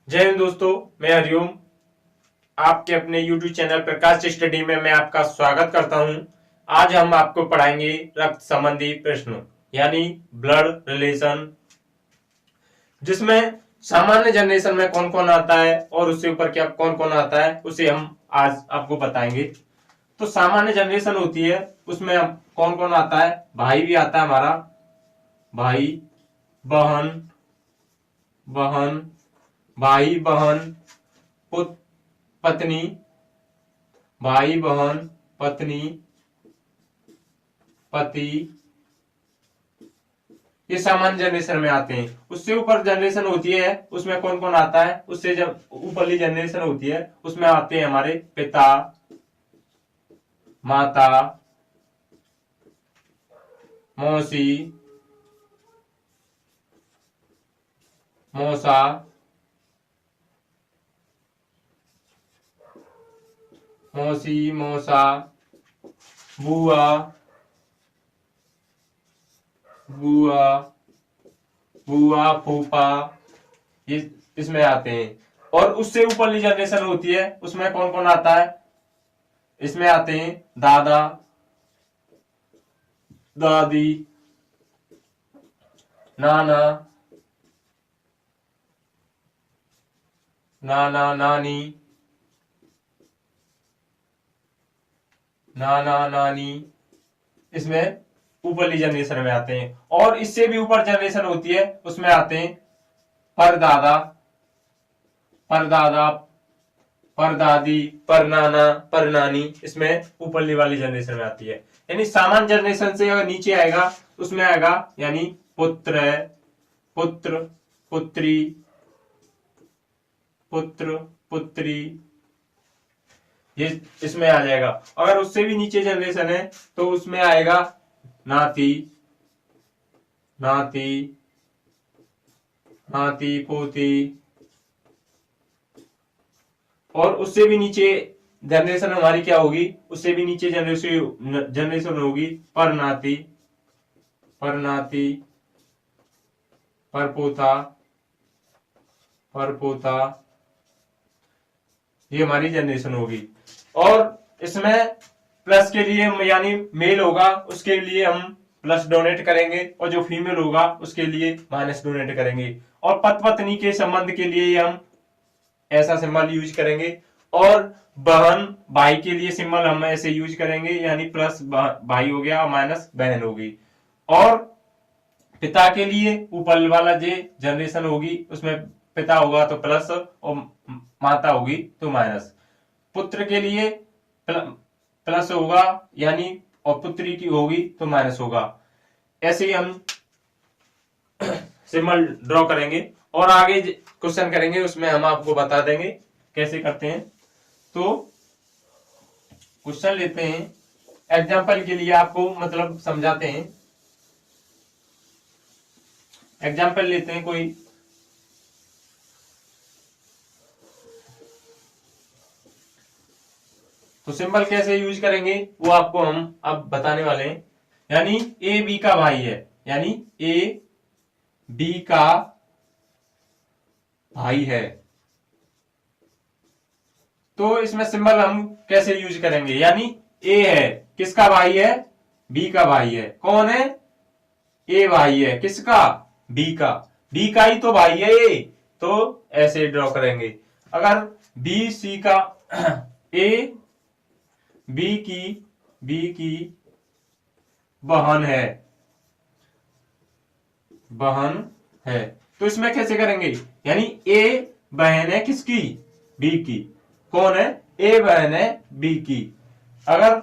जय हिंद दोस्तों, मैं हरिओम। आपके अपने YouTube चैनल प्रकाश स्टडी में मैं आपका स्वागत करता हूं। आज हम आपको पढ़ाएंगे रक्त संबंधी प्रश्न यानी ब्लड रिलेशन, जिसमें सामान्य जनरेशन में कौन कौन आता है और उससे ऊपर क्या कौन कौन आता है उसे हम आज आपको बताएंगे। तो सामान्य जनरेशन होती है, उसमें हम कौन कौन आता है। भाई भी आता है हमारा, भाई बहन, बहन भाई बहन, पत्नी, भाई बहन पत्नी, पति, ये सामान्य जनरेशन में आते हैं। उससे ऊपर जनरेशन होती है, उसमें कौन कौन आता है। उससे जब ऊपरली जनरेशन होती है उसमें आते हैं हमारे पिता, माता, मौसी, मौसा, मौसी मौसा, बुआ, बुआ, बुआ फूफा, ये इसमें आते हैं। और उससे ऊपरली जनरेशन होती है, उसमें कौन कौन आता है। इसमें आते हैं दादा, दादी, नाना, नाना नानी, नाना नानी, इसमें ऊपरली जनरेशन में आते हैं। और इससे भी ऊपर जनरेशन होती है, उसमें आते हैं परदादा, परदादा, परदादी, परनाना, परनानी, इसमें ऊपरली वाली जनरेशन में आती है। यानी सामान्य जनरेशन से अगर नीचे आएगा उसमें आएगा यानी पुत्र, पुत्र, पुत्री, पुत्र, पुत्री, ये इसमें आ जाएगा। अगर उससे भी नीचे जनरेशन है तो उसमें आएगा नाती, नाती, नाती पोती। और उससे भी नीचे जनरेशन हमारी क्या होगी, उससे भी नीचे जनरेशन होगी परनाती, परनाती, परपोता, परपोता, ये हमारी जनरेशन होगी। और इसमें प्लस के लिए यानी मेल होगा उसके लिए हम प्लस डोनेट करेंगे, और जो फीमेल होगा उसके लिए माइनस डोनेट करेंगे। और पति पत्नी के संबंध के लिए हम ऐसा सिंबल यूज करेंगे। और बहन भाई के लिए सिंबल हम ऐसे यूज करेंगे, यानी प्लस भाई हो गया और माइनस बहन होगी। और पिता के लिए ऊपर वाला जो जनरेशन होगी उसमें पिता होगा तो प्लस और माता होगी तो माइनस। पुत्र के लिए प्लस होगा यानी, और पुत्री की होगी तो माइनस होगा। ऐसे ही हम सिंबल ड्रॉ करेंगे और आगे क्वेश्चन करेंगे, उसमें हम आपको बता देंगे कैसे करते हैं। तो क्वेश्चन लेते हैं, एग्जाम्पल के लिए आपको मतलब समझाते हैं। एग्जाम्पल लेते हैं कोई, तो सिंबल कैसे यूज करेंगे वो आपको हम अब बताने वाले हैं। यानी ए बी का भाई है, यानी ए बी का भाई है, तो इसमें सिंबल हम कैसे यूज करेंगे। यानी ए है, किसका भाई है, बी का भाई है। कौन है, ए भाई है, किसका, बी का, बी का ही तो भाई है ए, तो ऐसे ड्रॉ करेंगे। अगर बी सी का ए बी की बहन है, बहन है, तो इसमें कैसे करेंगे। यानी ए बहन है किसकी, बी की। कौन है, ए बहन है बी की। अगर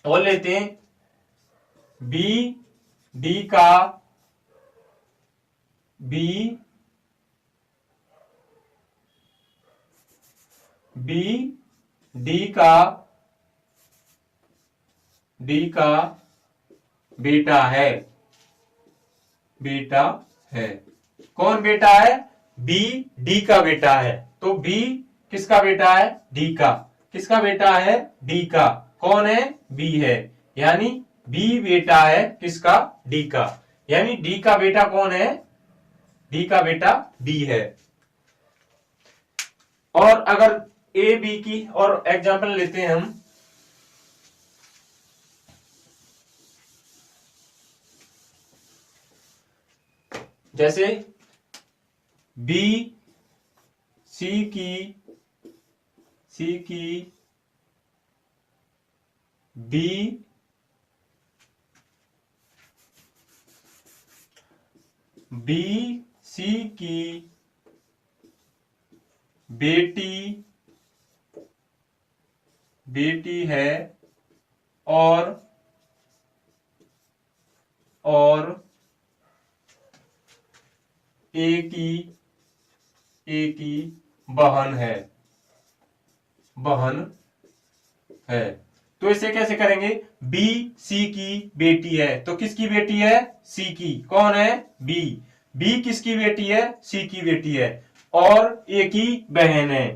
और लेते हैं बी डी का, बी बी डी का, डी का बेटा है, बेटा है। कौन बेटा है, बी डी का बेटा है, तो बी किसका बेटा है, डी का। किसका बेटा है, डी का। कौन है, बी है, यानी बी बेटा है किसका, डी का। यानी डी का बेटा कौन है, डी का बेटा बी है। और अगर ए बी की और एग्जांपल लेते हैं हम, जैसे बी सी की बी बी सी की बेटी है, और ए की बहन है। तो इसे कैसे करेंगे? बी सी की बेटी है, तो किसकी बेटी है? सी की। कौन है? बी। बी किसकी बेटी है? सी की बेटी है। और ए की बहन है,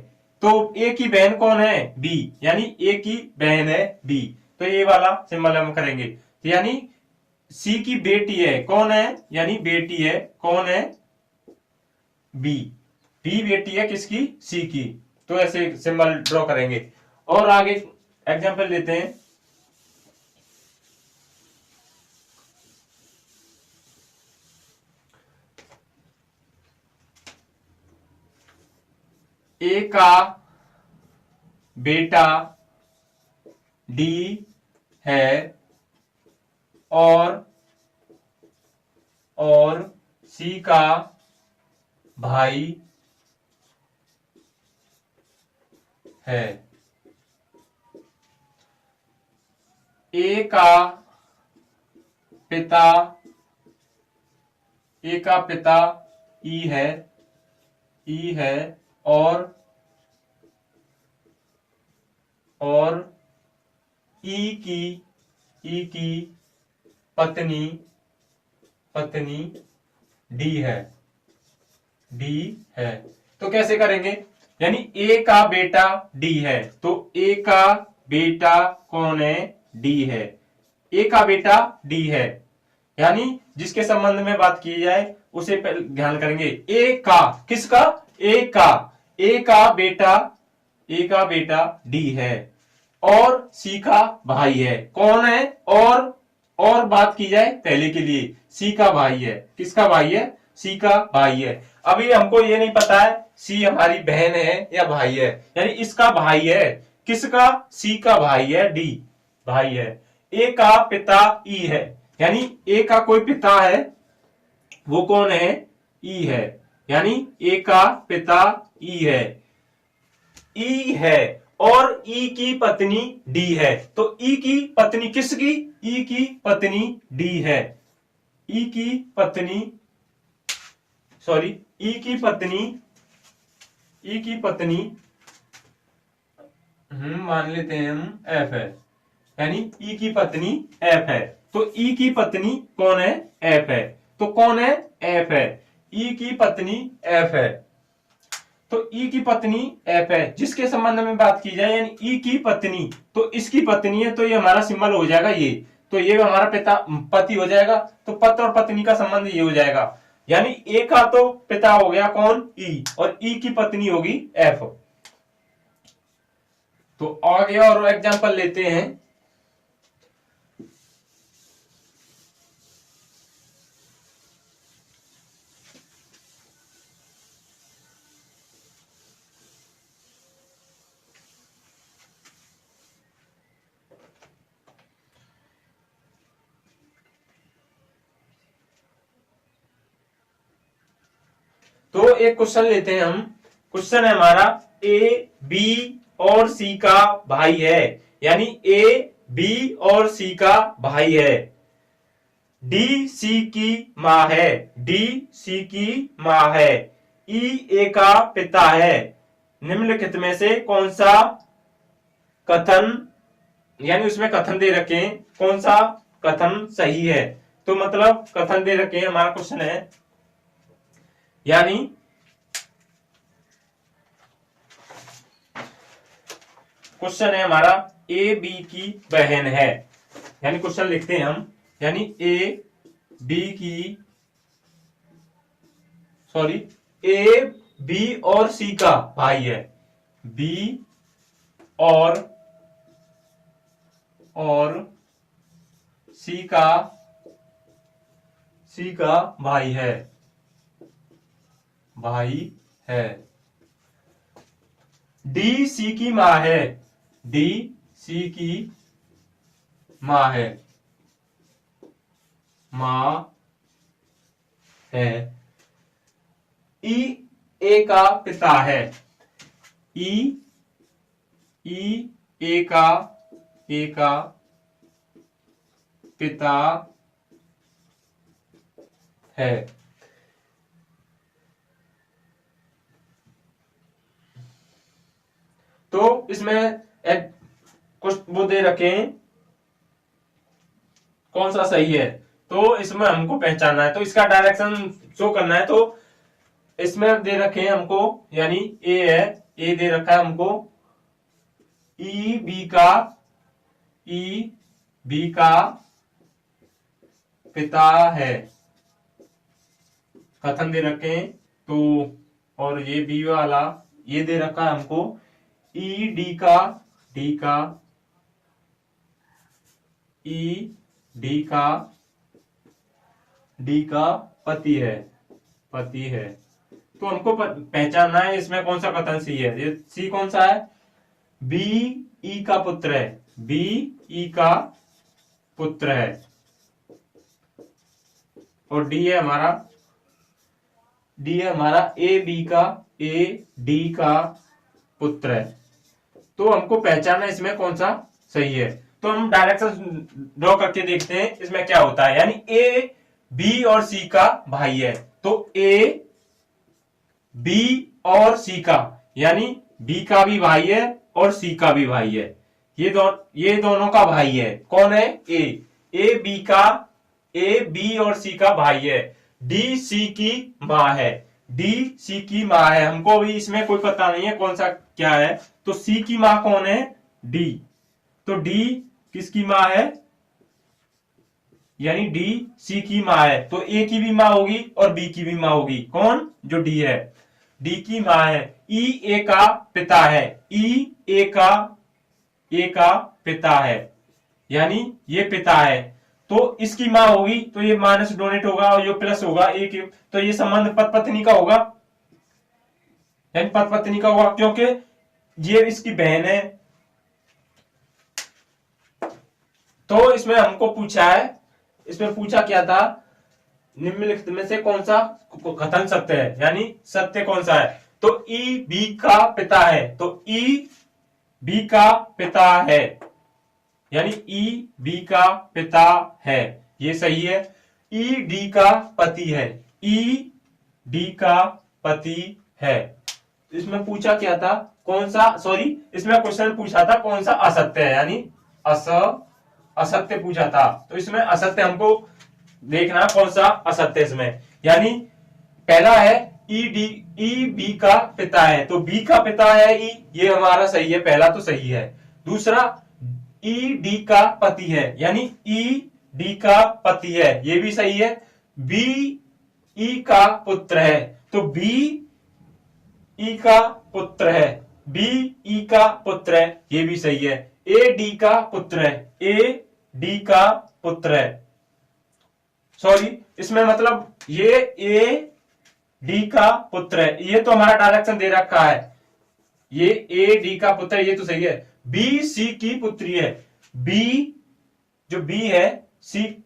तो ए की बहन कौन है? बी, यानी ए की बहन है बी। तो ये वाला सिंबल हम करेंगे। तो यानी सी की बेटी है, कौन है? यानी बेटी है, कौन है? बी। बी बेटी है किसकी? सी की। तो ऐसे सिंबल ड्रॉ करेंगे। और आगे एग्जांपल लेते हैं। ए का बेटा डी है, और सी का भाई है। ए का पिता ई है, और ई की पत्नी डी है। तो कैसे करेंगे? यानी ए का बेटा डी है, तो ए का बेटा कौन है? डी है। ए का बेटा डी है, यानी जिसके संबंध में बात की जाए उसे ध्यान करेंगे। ए का, किसका? ए का बेटा डी है, और सी का भाई है। कौन है? और बात की जाए पहले के लिए, सी का भाई है। किसका भाई है? सी का भाई है। अभी हमको ये नहीं पता है सी हमारी बहन है या भाई है, यानी इसका भाई है। किसका? सी का भाई है, डी भाई है। ए का पिता ई है, यानी ए का कोई पिता है, वो कौन है? ई है, यानी ए का पिता ई है, और ई की पत्नी डी है। तो ई की पत्नी किसकी? ई की पत्नी डी है। ई की पत्नी मान लेते हैं हम एफ है, यानी ई की पत्नी एफ है। तो ई की पत्नी कौन है? एफ है। तो कौन है? एफ है। ई की पत्नी एफ है। तो ई की पत्नी एफ है, जिसके संबंध में बात की जाए, यानी ई की पत्नी, तो इसकी पत्नी है, तो ये हमारा सिंबल हो जाएगा ये। तो ये हमारा पति हो जाएगा। तो पति और पत्नी का संबंध ये हो जाएगा, यानी ए का तो पिता हो गया कौन? ई, और ई की पत्नी होगी एफ। तो आगे और एग्जांपल लेते हैं। तो एक क्वेश्चन लेते हैं हम। क्वेश्चन है हमारा, ए बी और सी का भाई है, यानी ए बी और सी का भाई है। डी सी की मां है, ई ए का पिता है। निम्नलिखित में से कौन सा कथन, यानी उसमें कथन दे रखे हैं, कौन सा कथन सही है? तो मतलब कथन दे रखे हैं, हमारा क्वेश्चन है, यानी क्वेश्चन है हमारा, ए बी की बहन है, यानी क्वेश्चन लिखते हैं हम, यानी ए बी और सी का भाई है, बी और सी का भाई है। डी सी की माँ है। डी सी की माँ है। ई ए का पिता है। ई ए का पिता है। तो इसमें एक कुछ वो दे रखे हैं, कौन सा सही है, तो इसमें हमको पहचानना है, तो इसका डायरेक्शन शो करना है। तो इसमें दे रखे हैं हमको, यानी ए है, ए दे रखा है हमको, ई बी का पिता है, कथन दे रखे हैं। तो और ये बी वाला ये दे रखा है हमको, ई डी का पति है। तो हमको पहचानना है इसमें कौन सा कथन सी है। ये सी कौन सा है, बी ई का पुत्र है, बी ई का पुत्र है। और डी है हमारा ए डी का पुत्र है। तो हमको पहचानना इसमें कौन सा सही है। तो हम डायरेक्शन ड्रॉ करके देखते हैं इसमें क्या होता है। यानी ए बी और सी का भाई है, तो ए बी और सी का, यानी बी का भी भाई है और सी का भी भाई है। ये दोनों का भाई है। कौन है, ए बी और सी का भाई है। डी सी की माँ है, डी सी की माँ है। हमको भी इसमें कोई पता नहीं है कौन सा क्या है। तो सी की माँ कौन है, डी। तो डी किसकी माँ है, यानी डी सी की माँ है। तो ए की भी माँ होगी और बी की भी माँ होगी। कौन, जो डी है, डी की माँ है। ई ए का पिता है, ई ए का पिता है, यानी ये पिता है। तो इसकी माँ होगी, तो ये माइनस डोनेट होगा और ये प्लस होगा ए की। तो ये संबंध पति पत्नी का होगा, यानी पति पत्नी का होगा, क्योंकि ये इसकी बहन है। तो इसमें हमको पूछा है, इसमें पूछा क्या था, निम्नलिखित में से कौन सा कथन सत्य है, यानी सत्य कौन सा है। तो ई बी का पिता है, तो ई बी का पिता है, यानी ई बी का पिता है, ये सही है। ई डी का पति है, ई डी का पति है। इसमें पूछा क्या था, कौन सा, सॉरी इसमें क्वेश्चन पूछा था कौन सा असत्य है, यानी असत्य पूछा था। तो इसमें असत्य हमको देखना कौन सा असत्य है इसमें। यानी पहला है ई बी का पिता है, तो बी का पिता है ई, ये हमारा सही है, पहला तो सही है। दूसरा ई डी का पति है, यानी ई डी का पति है, ये भी सही है। बी ई का पुत्र है, तो बी ई का पुत्र है, बी ई का पुत्र है, ये भी सही है। ए डी का पुत्र है, ए डी का पुत्र है, सॉरी इसमें मतलब ये ए डी का पुत्र है, ये तो हमारा डायरेक्शन दे रखा है, ये ए डी का पुत्र है, ये तो सही है। बी सी की पुत्री है, बी जो बी है, सी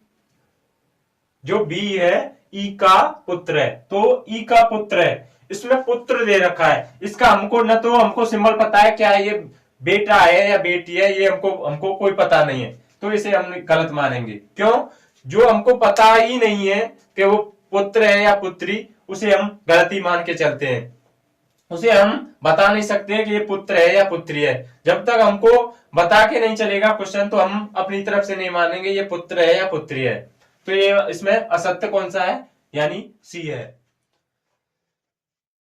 जो बी है ई का पुत्र है, तो ई का पुत्र है। इसमें पुत्र दे रखा है, इसका हमको न तो हमको सिंबल पता है क्या है, ये बेटा है या बेटी है, ये हमको कोई पता नहीं है, तो इसे हम गलत मानेंगे। क्यों, जो हमको पता ही नहीं है कि वो पुत्र है या पुत्री, उसे हम गलती मान के चलते हैं, उसे हम बता नहीं सकते कि ये पुत्र है या पुत्री है। जब तक हमको बता के नहीं चलेगा क्वेश्चन, तो हम अपनी तरफ से नहीं मानेंगे ये पुत्र है या पुत्री है। तो ये इसमें असत्य कौन सा है, यानी सी है।